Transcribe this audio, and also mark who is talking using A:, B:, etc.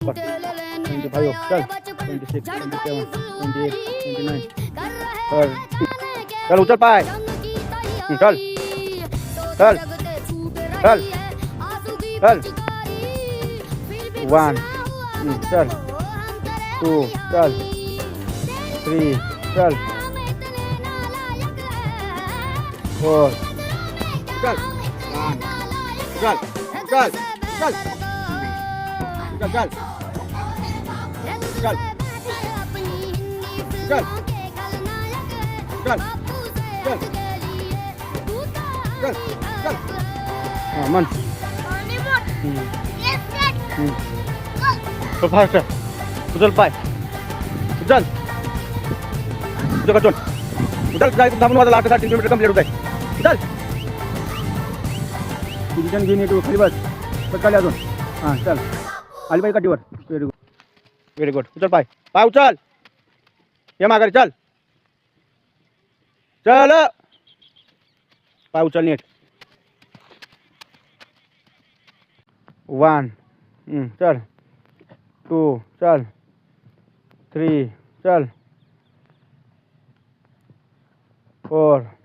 A: 25 चल, 26, 27, 28, 29 चल, चल उचल पाय, चल चल चल चल, 1 चल, 2 चल, 3 चल, 4 चल, चल चल चल चल चल चल चल चल चल चल चल मन तो फास्ट उचल पाय उचल उचल का चल उचल जाय थांबून माझा लास्ट 3 किलोमीटर कंप्लीट होत आहे चल डिसिजन घेऊन येतो खाली बस खाली अजून हां चल आली बाई काठीवर व्हेरी गुड उचल पाय पाय उचल ये माघारी चल चल पाय उचल नीट 1 चल 2 चल 3 चल 4